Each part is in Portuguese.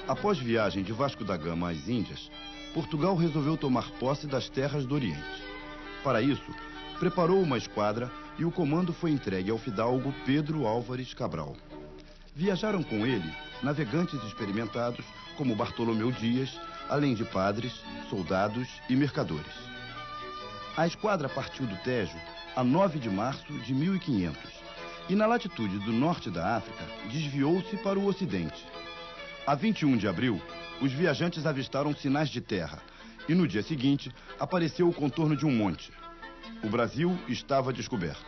Após viagem de Vasco da Gama às Índias, Portugal resolveu tomar posse das terras do Oriente. Para isso, preparou uma esquadra e o comando foi entregue ao fidalgo Pedro Álvares Cabral. Viajaram com ele navegantes experimentados como Bartolomeu Dias, além de padres, soldados e mercadores. A esquadra partiu do Tejo a 9 de março de 1500 e, na latitude do norte da África, desviou-se para o ocidente. A 21 de abril, os viajantes avistaram sinais de terra e, no dia seguinte, apareceu o contorno de um monte. O Brasil estava descoberto.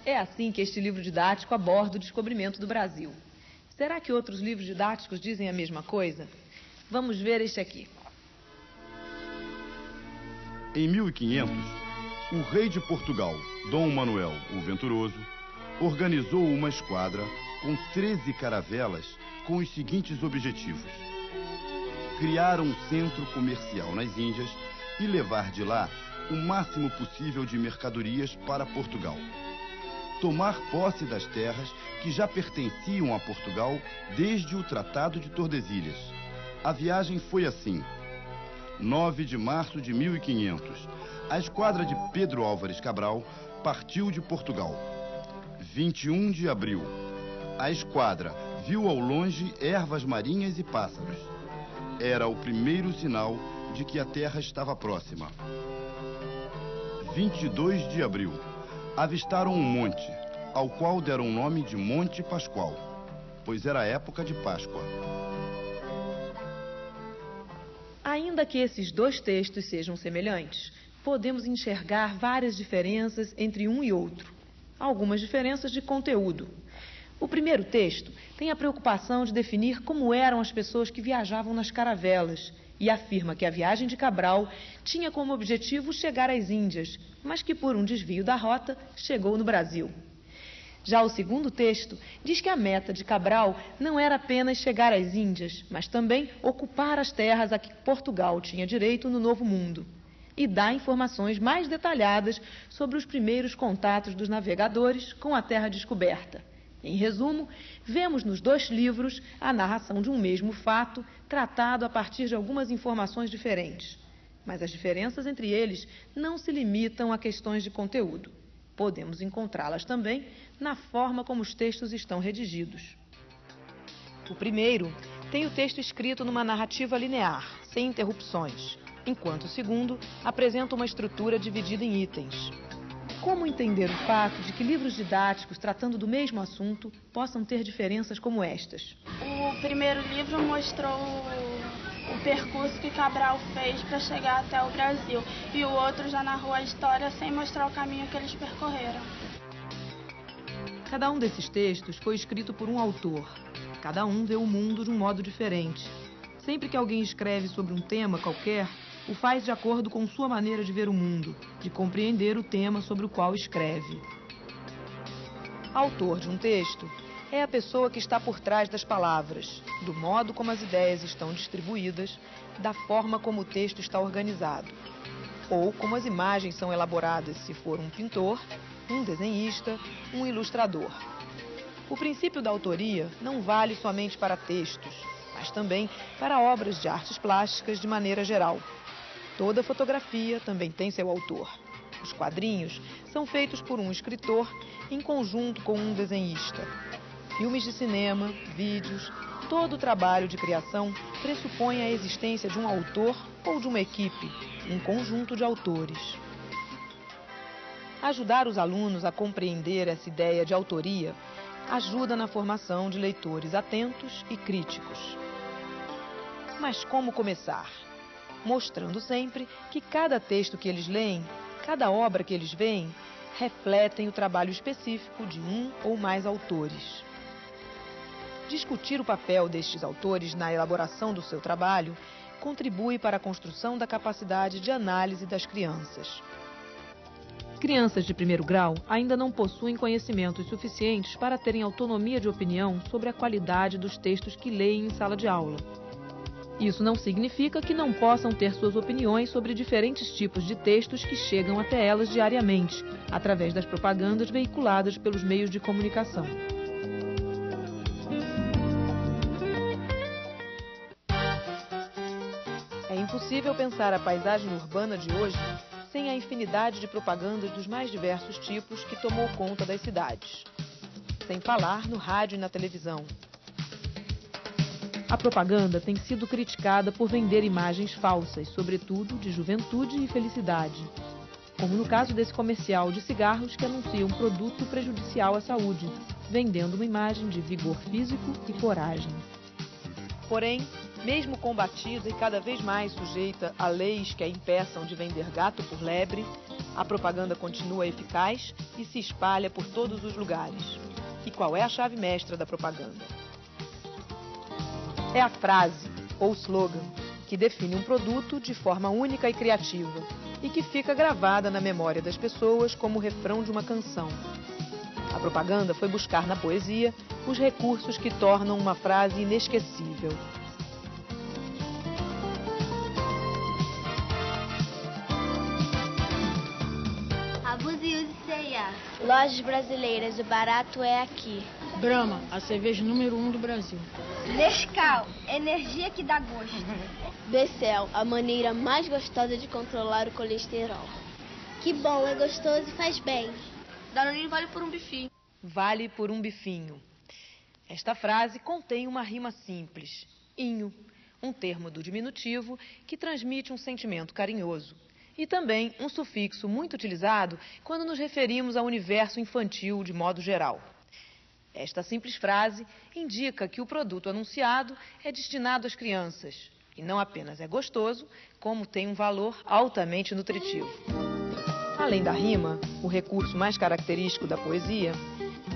É assim que este livro didático aborda o descobrimento do Brasil. Será que outros livros didáticos dizem a mesma coisa? Vamos ver este aqui. Em 1500, o rei de Portugal, Dom Manuel o Venturoso, organizou uma esquadra com 13 caravelas com os seguintes objetivos: criar um centro comercial nas Índias e levar de lá o máximo possível de mercadorias para Portugal. Tomar posse das terras que já pertenciam a Portugal desde o Tratado de Tordesilhas. A viagem foi assim. 9 de março de 1500, a esquadra de Pedro Álvares Cabral partiu de Portugal. 21 de abril, a esquadra viu ao longe ervas marinhas e pássaros. Era o primeiro sinal de que a terra estava próxima. 22 de abril, avistaram um monte, ao qual deram o nome de Monte Pascoal, pois era época de Páscoa. Ainda que esses dois textos sejam semelhantes, podemos enxergar várias diferenças entre um e outro. Algumas diferenças de conteúdo. O primeiro texto tem a preocupação de definir como eram as pessoas que viajavam nas caravelas e afirma que a viagem de Cabral tinha como objetivo chegar às Índias, mas que por um desvio da rota chegou no Brasil. Já o segundo texto diz que a meta de Cabral não era apenas chegar às Índias, mas também ocupar as terras a que Portugal tinha direito no Novo Mundo. E dá informações mais detalhadas sobre os primeiros contatos dos navegadores com a terra descoberta. Em resumo, vemos nos dois livros a narração de um mesmo fato, tratado a partir de algumas informações diferentes. Mas as diferenças entre eles não se limitam a questões de conteúdo. Podemos encontrá-las também na forma como os textos estão redigidos. O primeiro tem o texto escrito numa narrativa linear, sem interrupções, enquanto o segundo apresenta uma estrutura dividida em itens. Como entender o fato de que livros didáticos tratando do mesmo assunto possam ter diferenças como estas? O primeiro livro mostrou o percurso que Cabral fez para chegar até o Brasil e o outro já narrou a história sem mostrar o caminho que eles percorreram. Cada um desses textos foi escrito por um autor. Cada um vê o mundo de um modo diferente. Sempre que alguém escreve sobre um tema qualquer, o faz de acordo com sua maneira de ver o mundo, de compreender o tema sobre o qual escreve. Autor de um texto é a pessoa que está por trás das palavras, do modo como as ideias estão distribuídas, da forma como o texto está organizado, ou como as imagens são elaboradas se for um pintor, um desenhista, um ilustrador. O princípio da autoria não vale somente para textos, mas também para obras de artes plásticas de maneira geral. Toda fotografia também tem seu autor. Os quadrinhos são feitos por um escritor em conjunto com um desenhista. Filmes de cinema, vídeos, todo o trabalho de criação pressupõe a existência de um autor ou de uma equipe, um conjunto de autores. Ajudar os alunos a compreender essa ideia de autoria ajuda na formação de leitores atentos e críticos. Mas como começar? Mostrando sempre que cada texto que eles leem, cada obra que eles veem, refletem o trabalho específico de um ou mais autores. Discutir o papel destes autores na elaboração do seu trabalho contribui para a construção da capacidade de análise das crianças. Crianças de primeiro grau ainda não possuem conhecimentos suficientes para terem autonomia de opinião sobre a qualidade dos textos que leem em sala de aula. Isso não significa que não possam ter suas opiniões sobre diferentes tipos de textos que chegam até elas diariamente, através das propagandas veiculadas pelos meios de comunicação. impossível pensar a paisagem urbana de hoje sem a infinidade de propagandas dos mais diversos tipos que tomou conta das cidades. Sem falar no rádio e na televisão. A propaganda tem sido criticada por vender imagens falsas, sobretudo de juventude e felicidade. Como no caso desse comercial de cigarros que anuncia um produto prejudicial à saúde, vendendo uma imagem de vigor físico e coragem. Porém, mesmo combatida e cada vez mais sujeita a leis que a impeçam de vender gato por lebre, a propaganda continua eficaz e se espalha por todos os lugares. E qual é a chave mestra da propaganda? É a frase, ou slogan, que define um produto de forma única e criativa e que fica gravada na memória das pessoas como o refrão de uma canção. A propaganda foi buscar na poesia os recursos que tornam uma frase inesquecível. Abuse e use C&A. Lojas brasileiras, o barato é aqui. Brahma, a cerveja número 1 do Brasil. Nescau, energia que dá gosto. Becel, a maneira mais gostosa de controlar o colesterol. Que bom, é gostoso e faz bem. Danone vale por um bifinho. Vale por um bifinho. Esta frase contém uma rima simples, inho, um termo do diminutivo que transmite um sentimento carinhoso. E também um sufixo muito utilizado quando nos referimos ao universo infantil de modo geral. Esta simples frase indica que o produto anunciado é destinado às crianças e não apenas é gostoso, como tem um valor altamente nutritivo. Além da rima, o recurso mais característico da poesia,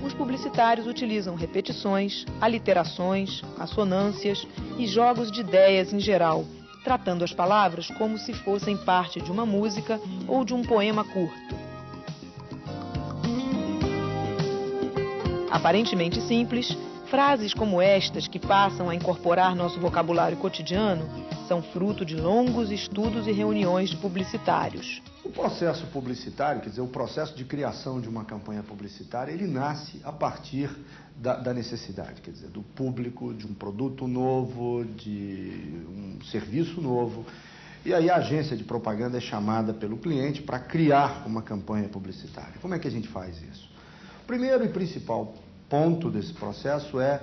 os publicitários utilizam repetições, aliterações, assonâncias e jogos de ideias em geral, tratando as palavras como se fossem parte de uma música ou de um poema curto. Aparentemente simples, frases como estas que passam a incorporar nosso vocabulário cotidiano são fruto de longos estudos e reuniões de publicitários. O processo publicitário, quer dizer, o processo de criação de uma campanha publicitária, ele nasce a partir da necessidade, quer dizer, do público, de um produto novo, de um serviço novo. E aí a agência de propaganda é chamada pelo cliente para criar uma campanha publicitária. Como é que a gente faz isso? O primeiro e principal ponto desse processo é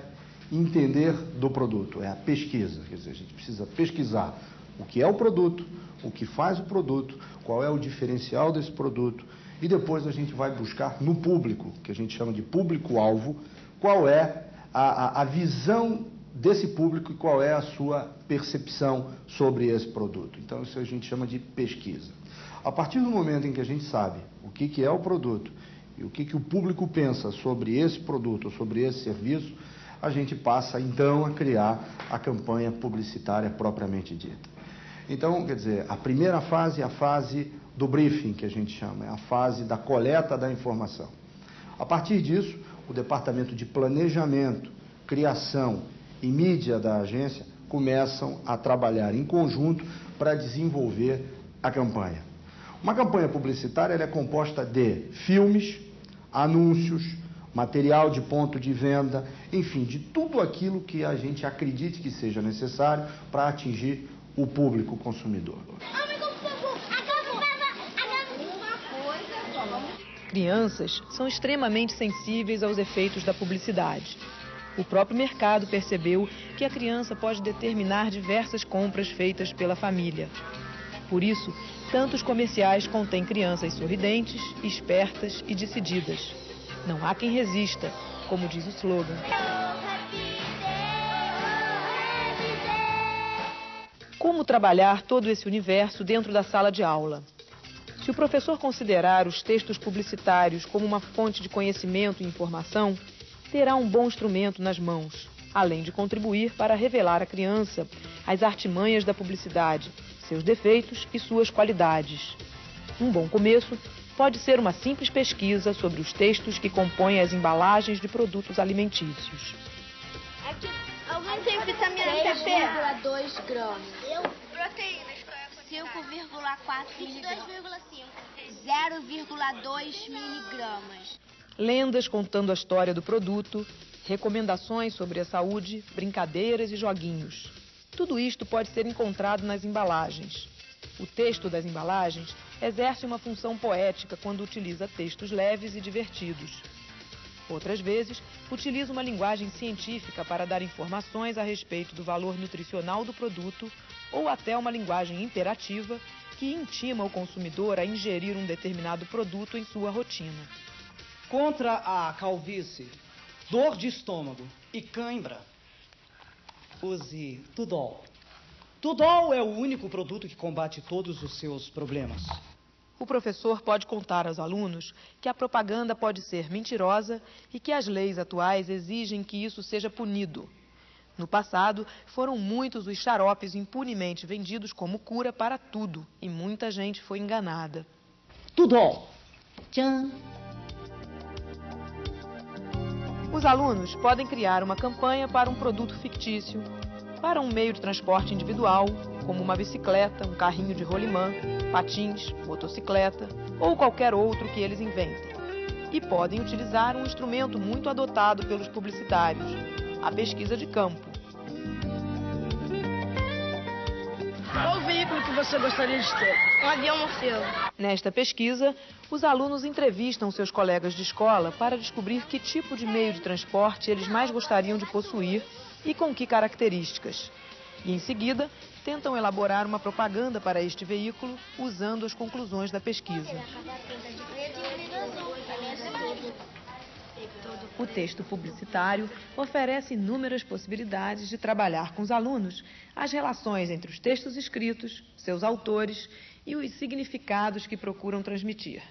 entender do produto, é a pesquisa. Quer dizer, a gente precisa pesquisar o que é o produto, o que faz o produto, qual é o diferencial desse produto e depois a gente vai buscar no público, que a gente chama de público-alvo, qual é a visão desse público e qual é a sua percepção sobre esse produto. Então isso a gente chama de pesquisa. A partir do momento em que a gente sabe o que é o produto e o que o público pensa sobre esse produto, sobre esse serviço, a gente passa então a criar a campanha publicitária propriamente dita. Então, quer dizer, a primeira fase é a fase do briefing, que a gente chama, é a fase da coleta da informação. A partir disso, o departamento de planejamento, criação e mídia da agência começam a trabalhar em conjunto para desenvolver a campanha. Uma campanha publicitária ela é composta de filmes, anúncios, material de ponto de venda, enfim, de tudo aquilo que a gente acredite que seja necessário para atingir o público consumidor. Crianças são extremamente sensíveis aos efeitos da publicidade. O próprio mercado percebeu que a criança pode determinar diversas compras feitas pela família. Por isso, tantos comerciais contêm crianças sorridentes, espertas e decididas. Não há quem resista, como diz o slogan. Como trabalhar todo esse universo dentro da sala de aula? Se o professor considerar os textos publicitários como uma fonte de conhecimento e informação, terá um bom instrumento nas mãos, além de contribuir para revelar à criança as artimanhas da publicidade, seus defeitos e suas qualidades. Um bom começo pode ser uma simples pesquisa sobre os textos que compõem as embalagens de produtos alimentícios. Aqui, alguém tem vitamina PP? 3,2 gramas. Proteínas, 5,4 miligramas. 0,2 miligramas. Lendas contando a história do produto, recomendações sobre a saúde, brincadeiras e joguinhos. Tudo isto pode ser encontrado nas embalagens. O texto das embalagens exerce uma função poética quando utiliza textos leves e divertidos. Outras vezes, utiliza uma linguagem científica para dar informações a respeito do valor nutricional do produto ou até uma linguagem imperativa que intima o consumidor a ingerir um determinado produto em sua rotina. Contra a calvície, dor de estômago e cãibra, use Tudol. Tudol é o único produto que combate todos os seus problemas. O professor pode contar aos alunos que a propaganda pode ser mentirosa e que as leis atuais exigem que isso seja punido. No passado, foram muitos os xaropes impunemente vendidos como cura para tudo e muita gente foi enganada. Tudol! Tchan! Os alunos podem criar uma campanha para um produto fictício, para um meio de transporte individual, como uma bicicleta, um carrinho de rolimã, patins, motocicleta ou qualquer outro que eles inventem. E podem utilizar um instrumento muito adotado pelos publicitários, a pesquisa de campo. Qual o veículo que você gostaria de ter? Um avião morcego. Nesta pesquisa, os alunos entrevistam seus colegas de escola para descobrir que tipo de meio de transporte eles mais gostariam de possuir e com que características. E, em seguida, tentam elaborar uma propaganda para este veículo usando as conclusões da pesquisa. O texto publicitário oferece inúmeras possibilidades de trabalhar com os alunos as relações entre os textos escritos, seus autores e os significados que procuram transmitir.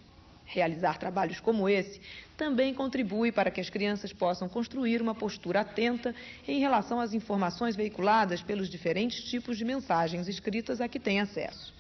Realizar trabalhos como esse também contribui para que as crianças possam construir uma postura atenta em relação às informações veiculadas pelos diferentes tipos de mensagens escritas a que têm acesso.